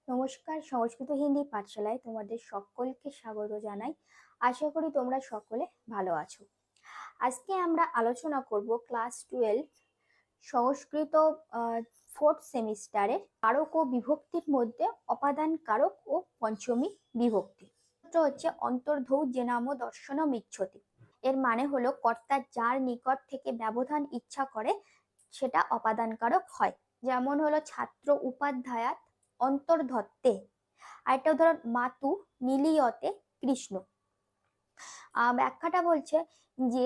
নমস্কার, সংস্কৃত হিন্দি পাঠশালায় তোমাদের সকলকে স্বাগত জানাই। আশা করি তোমরা সকলে ভালো আছো। আজকে আমরা আলোচনা করব ক্লাস 12 সংস্কৃত ফোর্থ সেমিস্টারের কারক ও বিভক্তির মধ্যে অপাদান কারক ও পঞ্চমী বিভক্তি। হচ্ছে অন্তর্ধৌ যে নাম দর্শনম ইচ্ছতি। এর মানে হলো কর্তা যার নিকট থেকে ব্যবধান ইচ্ছা করে সেটা অপাদান কারক হয়। যেমন হলো ছাত্র উপাধ্যায়াত অন্তর্ধত্তে, আরেকটা উদাহরণ মাতু নীলিয়তে কৃষ্ণ। ব্যাখ্যাটা বলছে যে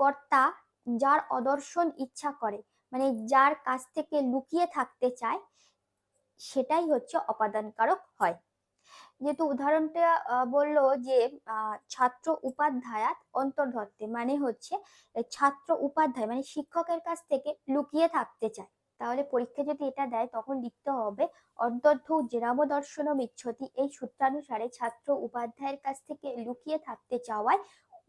কর্তা যার অদর্শন ইচ্ছা করে, মানে যার কাছ থেকে লুকিয়ে থাকতে চায়, সেটাই হচ্ছে অপাদান কারক হয়। যেহেতু উদাহরণটা বললো যে ছাত্র উপাধ্যায়াত অন্তর্ধত্তে, মানে হচ্ছে ছাত্র উপাধ্যায় মানে শিক্ষকের কাছ থেকে লুকিয়ে থাকতে চায়। তাহলে পরীক্ষা যদি এটা দেয় তখন লিখতে হবে অন্তর্ধৌ জেনাব দর্শনম ইচ্ছতি। এই সূত্রানুসারে ছাত্র উপাধ্যায়ের কাছ থেকে লুকিয়ে থাকতে চাওয়ায়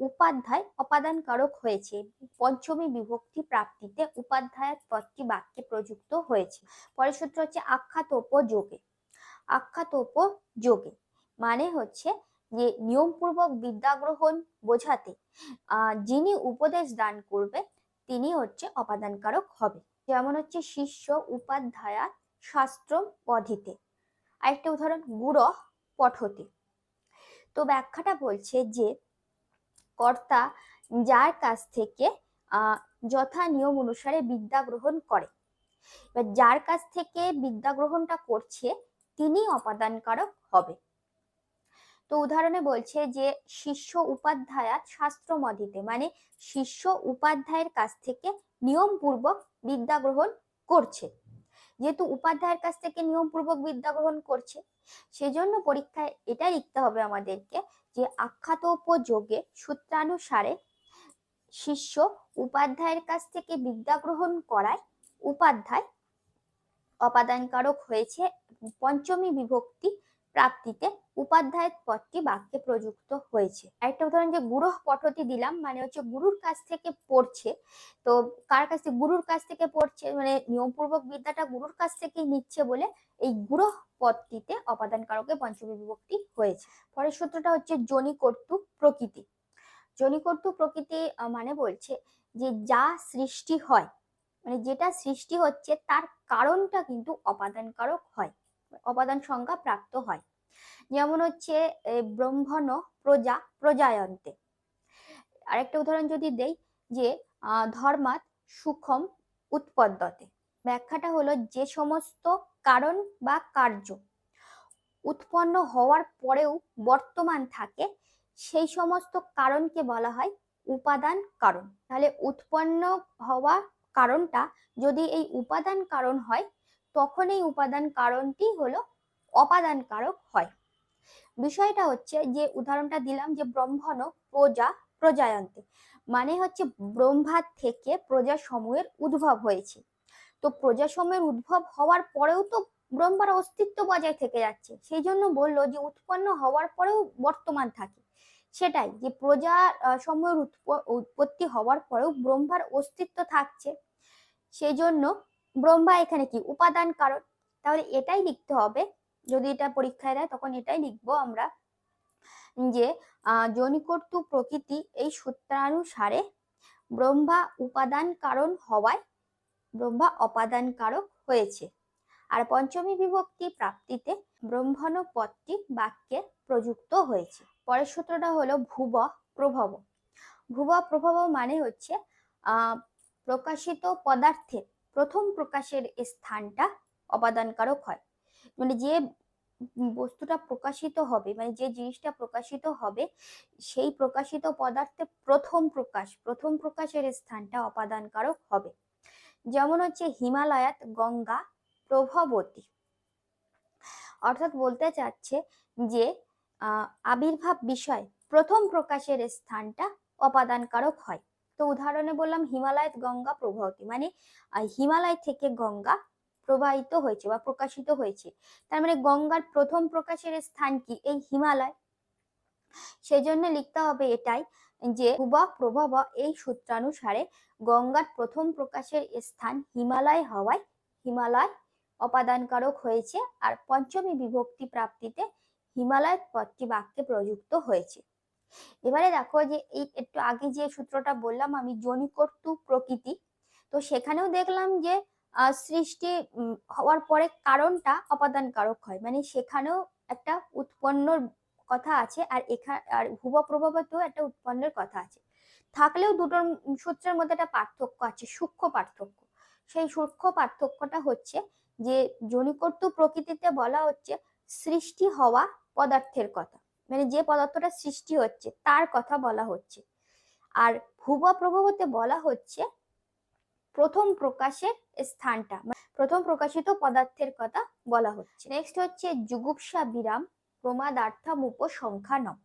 উপাধ্যায় অপাদান কারক হয়েছে। পঞ্চমী বিভক্তি প্রাপ্তিতে উপাধ্যায়ের পদটি বাক্যে প্রযুক্ত হয়েছে। পরের সূত্র হচ্ছে আখ্যাতোপযোগে। আখ্যাতোপযোগে মানে হচ্ছে যে নিয়মপূর্বক বিদ্যা গ্রহণ বোঝাতে যিনি উপদেশ দান করবে তিনি হচ্ছে অপাদান কারক হবে। যেমন হচ্ছে শিষ্য উপাধ্যায়া শাস্ত্র পঠিতে। আরেকটা উদাহরণ গুরহ পঠতে। তো ব্যাখ্যাটা বলছে যে কর্তা যার কাছ থেকে যথা নিয়ম অনুসারে বিদ্যা গ্রহণ করে, এবার যার কাছ থেকে বিদ্যা গ্রহণটা করছে তিনি অপাদান কারক হবে। তো উদাহরণে বলছে যে শিষ্য উপাধ্যায়া শাস্ত্র মধিতে, মানে শিষ্য উপাধ্যায়ের কাছ থেকে নিয়মপূর্বক বিদ্যা গ্রহণ করছে। যেহেতু উপাধ্যায়ের কাছ থেকে নিয়মপূর্বক বিদ্যা গ্রহণ করছে, সেজন্য পরীক্ষায় এটা লিখতে হবে আমাদেরকে যে আখ্যাতোপযোগে সূত্রানুসারে শিষ্য উপাধ্যায়ের কাছ থেকে বিদ্যা গ্রহণ করায় উপাধ্যায় অপাদান কারক হয়েছে। পঞ্চমী বিভক্তি প্রাপ্তিতে উপাধ্যায়ের পদটি বাক্যে প্রযুক্ত হয়েছে। একটা উদাহরণ যে গুরহ পঠতি দিলাম, মানে হচ্ছে গুরুর কাছ থেকে পড়ছে। তো কার কাছ থেকে? গুরুর কাছ থেকে পড়ছে, মানে নিয়মপূর্বক বিদ্যাটা গুরুর কাছ থেকে নিচ্ছে বলে এই গুরহ পদটিতে অপাদান কারকে পঞ্চমী বিভক্তি হয়েছে। পরের সূত্রটা হচ্ছে জনি কর্তৃ প্রকৃতি। জনি কর্তৃ প্রকৃতি মানে বলছে যে যা সৃষ্টি হয়, মানে যেটা সৃষ্টি হচ্ছে তার কারণটা কিন্তু অপাদান কারক হয়, অপাদান সংজ্ঞা প্রাপ্ত হয়। যেমন হচ্ছে ব্রহ্মণ প্রজা প্রজায়ন্তে। আরেকটা উদাহরণ যদি দেই যে ধর্মাৎ সুখম উৎপদ্যতে। ব্যাখ্যাটা হলো যে সমস্ত কারণ বা কার্য উৎপন্ন হওয়ার পরেও বর্তমান থাকে সেই সমস্ত কারণকে বলা হয় উপাদান কারণ। তাহলে উৎপন্ন হওয়া কারণটা যদি এই উপাদান কারণ হয় তখন এই উপাদান কারণটি হলো অপাদান কারক হয়। বিষয়টা হচ্ছে যে উদাহরণটা দিলাম যে ব্রহ্মণ প্রজা প্রজায়ন্তে, মানে হচ্ছে ব্রহ্মার থেকে প্রজা সমূহের উদ্ভব হয়েছে। তো প্রজা সমূহের উদ্ভব হওয়ার পরেও তো ব্রহ্মার অস্তিত্ব বজায় থেকে যাচ্ছে, সেই জন্য বললো যে উৎপন্ন হওয়ার পরেও বর্তমান থাকে। সেটাই যে প্রজা সমূহের উৎপত্তি হওয়ার পরেও ব্রহ্মার অস্তিত্ব থাকছে, সেই জন্য ব্রহ্মা এখানে কি উপাদান কারণ। তাহলে এটাই লিখতে হবে, যদি এটা পরীক্ষায় দেয় তখন এটাই লিখবো আমরা যে জনিকর্তৃ প্রকৃতি এই সূত্রানুসারে ব্রহ্মা উপাদান কারণ হওয়ায় ব্রহ্মা অপাদান কারক হয়েছে। আর পঞ্চমী বিভক্তি প্রাপ্তিতে ব্রহ্মণ পদটি বাক্যে প্রযুক্ত হয়েছে। পরের সূত্রটা হলো ভুব প্রভব। ভুব প্রভব মানে হচ্ছে প্রকাশিত পদার্থের প্রথম প্রকাশের স্থানটা অপাদান কারক হয়। মানে যে বস্তুটা প্রকাশিত হবে, মানে যে জিনিসটা প্রকাশিত হবে সেই প্রকাশিত পদার্থে প্রথম প্রকাশের স্থানটা অপাদান কারক হবে। যেমন হচ্ছে হিমালয়াত গঙ্গা প্রভবতী, অর্থাৎ বলতে চাচ্ছে যে আবির্ভাব বিষয় প্রথম প্রকাশের স্থানটা অপাদান কারক হয়। তো উদাহরণে বললাম হিমালয়াত গঙ্গা প্রভবতী, মানে হিমালয় থেকে গঙ্গা প্রবাহিত হয়েছে বা প্রকাশিত হয়েছে, তার মানে গঙ্গার প্রথম প্রকাশের স্থান কি? এই হিমালয়। সেজন্য লিখতে হবে এটাই যে ভুব প্রভব এই সূত্রানুসারে গঙ্গার প্রথম প্রকাশের স্থান হিমালয় হওয়ায় হিমালয় অপাদানকারক হয়েছে, আর পঞ্চমী বিভক্তি প্রাপ্তিতে হিমালয় পদটি বাক্যে প্রযুক্ত হয়েছে। এবারে দেখো যে এই একটু আগে যে সূত্রটা বললাম আমি, জনিকর্তু প্রকৃতি, তো সেখানেও দেখলাম যে সৃষ্টি হওয়ার পরে কারণটা অপাদান কারক হয়, মানে সেখানেও একটা উৎপন্নর কথা আছে, আর এখানে আর হুব প্রভাবতেও একটা উৎপন্নের কথা আছে। থাকলেও দুটোর সূত্রের মধ্যে একটা পার্থক্য আছে, সূক্ষ্ম পার্থক্য। সেই সূক্ষ্ম পার্থক্যটা হচ্ছে যে জনিকর্তু প্রকৃতিতে বলা হচ্ছে সৃষ্টি হওয়া পদার্থের কথা, মানে যে পদার্থটা সৃষ্টি হচ্ছে তার কথা বলা হচ্ছে। আর ভুব প্রভাবতে বলা হচ্ছে প্রথম প্রকাশের স্থানটা, প্রথম প্রকাশিত পদার্থের কথা বলা হচ্ছে। নেক্সট হচ্ছে যুগুপসা বিরাম প্রমাদার্থম উপসংখ্যানম।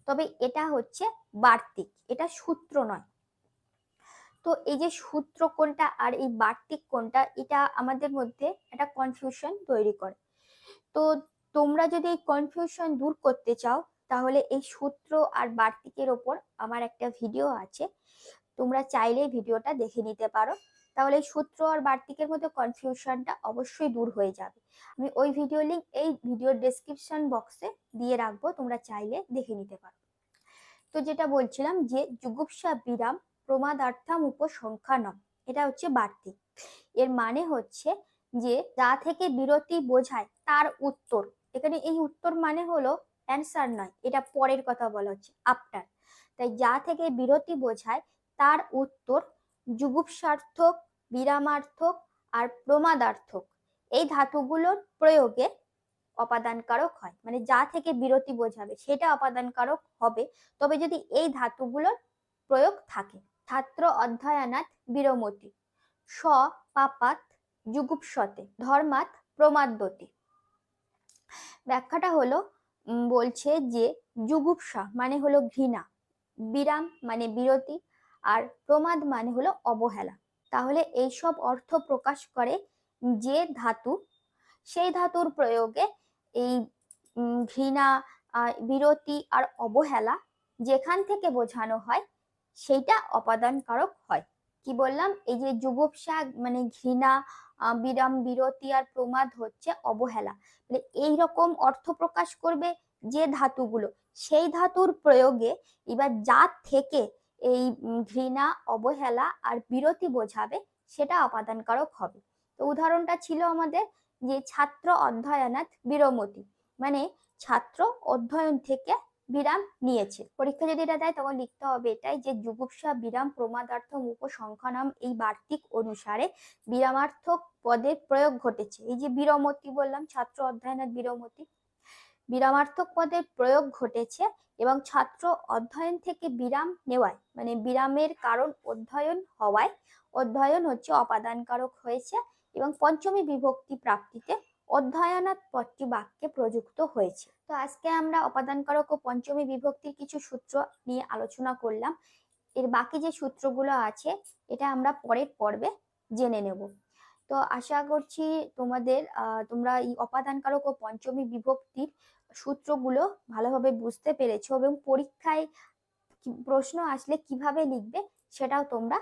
তবে এটা হচ্ছে বার্তিক, এটা সূত্র নয়। তো এই যে সূত্র কোনটা আর এই বার্তিক কোনটা, এটা আমাদের মধ্যে একটা কনফিউশন তৈরি করে। তো তোমরা যদি এই কনফিউশন দূর করতে চাও, তাহলে এই সূত্র আর বার্তিকের ওপর আমার একটা ভিডিও আছে, তোমরা চাইলে ভিডিওটা দেখে নিতে পারো। তাহলে এই সূত্র আর বার্তিকের মধ্যে কনফিউশনটা অবশ্যই দূর হয়ে যাবে। আমি ওই ভিডিও লিংক এই ভিডিওর ডেসক্রিপশন বক্সে দিয়ে রাখবো, তোমরা চাইলে দেখে নিতে পারো। তো যেটা বলছিলাম যে যুগুপসা বিরাম প্রমাদার্থাম উপসংখ্যানম, এটা হচ্ছে বার্তিক। এর মানে হচ্ছে যে যা থেকে বিরতি বোঝায় তার উত্তর। এখানে এই উত্তর মানে হলো অ্যান্সার নয়, এটা পরের কথা বলা হচ্ছে, আফটার। তাই যা থেকে বিরতি বোঝায় তার উত্তর যুগুপসার্থক, বিরামার্থক আর প্রমাদার্থক এই ধাতুগুলোর প্রয়োগে অপাদানকারক হয়। মানে যা থেকে বিরতি বোঝাবে সেটা অপাদানকারক হবে, তবে যদি এই ধাতুগুলোর প্রয়োগ থাকে। ছাত্র অধ্যয়নাৎ বিরমতি, স পাপাত যুগুপসতে, ধর্মাৎ প্রমাদ্যতি। ব্যাখ্যাটা হলো বলছে যে যুগুপসা মানে হলো ঘৃণা, বিরাম মানে বিরতি, আর প্রমাদ মানে হলো অবহেলা। তাহলে এইসব অর্থ প্রকাশ করে যে ধাতু, সেই ধাতুর প্রয়োগে এই ঘৃণা, বিরতি আর অবহেলা যেখান থেকে বোঝানো হয় সেইটা অপাদানকারক হয়। কি বললাম, এই যে যুগুপসা মানে ঘৃণা, বিরাম, বিরতি আর প্রমাদ হচ্ছে অবহেলা, মানে এইরকম অর্থ প্রকাশ করবে যে ধাতুগুলো, সেই ধাতুর প্রয়োগে এবার যা থেকে এই ঘৃণা, অবহেলা আর বিরতি বোঝাবে সেটা অপাদানকারক হবে। তো উদাহরণটা ছিল আমাদের যে ছাত্র অধ্যয়নাৎ বিরমতি, মানে ছাত্র অধ্যয়ন থেকে বিরাম নিয়েছে। পরীক্ষা যদি এটা দেয় তখন লিখতে হবে এটাই যে যুগুপসা বিরাম প্রমাদার্থম উপসংখ্যানম এই বার্তিক অনুসারে বিরামার্থক পদের প্রয়োগ ঘটেছে। এই যে বিরমতি বললাম, ছাত্র অধ্যয়নাৎ বিরমতি, বিরামার্থক পদের প্রয়োগ ঘটেছে এবং ছাত্র অধ্যয়ন থেকে বিরাম নেওয়ায়, মানে বিরামের কারণ অধ্যয়ন হওয়ায় অধ্যয়ন হচ্ছে অপাদানকারক হয়েছে, এবং পঞ্চমী বিভক্তি প্রাপ্তিতে অধ্যয়নাৎ পদটি বাক্যে প্রযুক্ত হয়েছে। তো আজকে আমরা অপাদানকারক ও পঞ্চমী বিভক্তির কিছু সূত্র নিয়ে আলোচনা করলাম। এর বাকি যে সূত্রগুলো আছে এটা আমরা পরের পর্বে জেনে নেব। তো আশা করছি তোমরা এই অপাদানকারক ও পঞ্চমী বিভক্তির সূত্রগুলো ভালোভাবে বুঝতে পেরেছো, এবং পরীক্ষায় প্রশ্ন আসলে কিভাবে লিখবে সেটাও তোমরা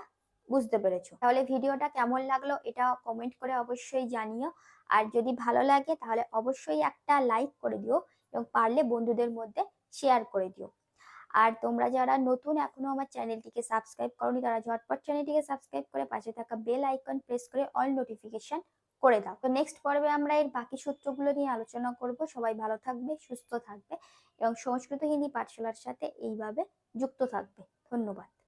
বুঝতে পেরেছো। তাহলে ভিডিওটা কেমন লাগলো এটা কমেন্ট করে অবশ্যই জানিও, আর যদি ভালো লাগে তাহলে অবশ্যই একটা লাইক করে দিও, এবং পারলে বন্ধুদের মধ্যে শেয়ার করে দিও। আর তোমরা যারা নতুন এখনো আমার চ্যানেলটিকে সাবস্ক্রাইব করোনি, তারা ঝটপট চ্যানেলটিকে সাবস্ক্রাইব করে পাশে থাকা বেল আইকন প্রেস করে অল নোটিফিকেশন করে দাও। তো নেক্সট পর্বে আমরা এর বাকি সূত্রগুলো নিয়ে আলোচনা করব। সবাই ভালো থাকবে, সুস্থ থাকবে এবং সংস্কৃত হিন্দি পাঠশালার সাথে এইভাবে যুক্ত থাকবে। ধন্যবাদ।